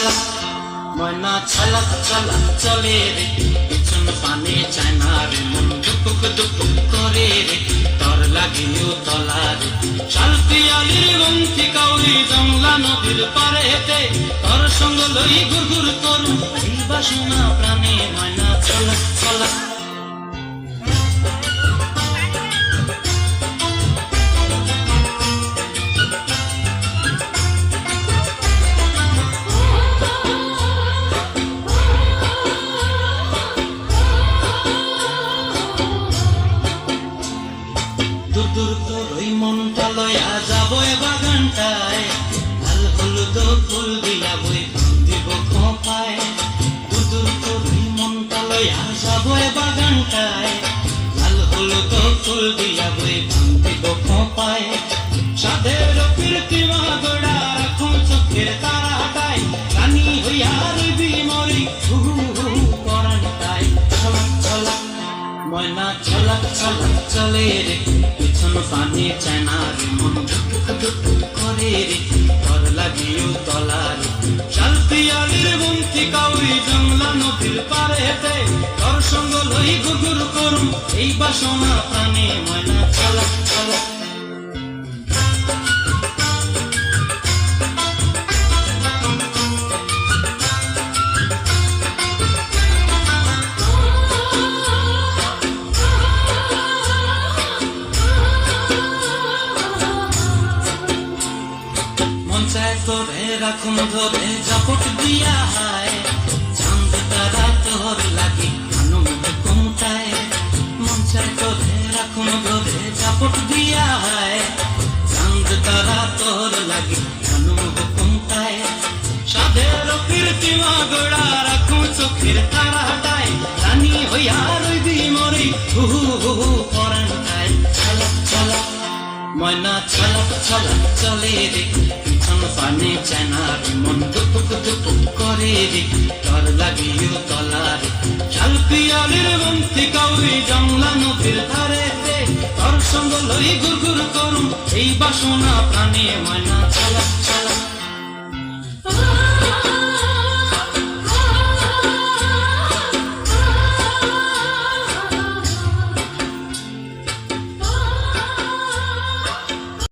ছলক ময়না ছলক ছলক চলে রে পিছন পানে চায় না রে মন দুপুক দুপুক করে রে তর লাগিও তলা রে শালপিয়ালির বংশী কাউরি জংলা নদীর পারেতে তর সঙ্গ লই গুরগুর করু এই বাসনা প্রাণে ময়না ছলক ছলক দূর তোর ওই মনটা লয়া যাবো বাগানটায় লাল হলুদ ফুল দিয়া বই দিব খোঁপায় দূর তোর ওই মনটা লয়া যাবো বাগানটায় লাল হলুদ ফুল দিয়া বই দিব খোঁপায় সাধের কীর্তিমা গোড়া রাখুন চোখের তারাটায় রানী হইয়া রইবি মরি হুহু হুহু পরানটায় ছলক ছলক ময়না ছলক ছলক চলে রে পিছন পানে চায় না রে মন দুপুক দুপুক করে রে তর লাগিও তলা রে শালপিয়ালির বংশী কাউরি জংলা নদীর পারেতে তর সঙ্গ লই গুরগুর করুম এই বাসনা প্রাণে ময়না ছলক ছলক তোরে রাখুন ধরে জাপট দিয়া হায় চাঁদ তারা তোর লাগি আনম কমতায় মন চায় তোরে রাখুন ধরে জাপট দিয়া হায় চাঁদ তারা তোর লাগি আনম কমতায় সাধের কীর্তিমা গোড়া রাখুন চোখের তারাটায় রানী হইয়া রইবি মরি হুহু হুহু পরানটায় ছলক ছলক ময়না ছলক ছলক চলে রে পিছন পানে চায় না রে মন দুপুক দুপুক করে রে তর লাগিও তলা রে শালপিয়ালির বংশী কাউরি জংলা নদীর ধারেতে তর সঙ্গ লই গুরগুর করুম এই বাসনা প্রাণে ময়না ছলক ছলক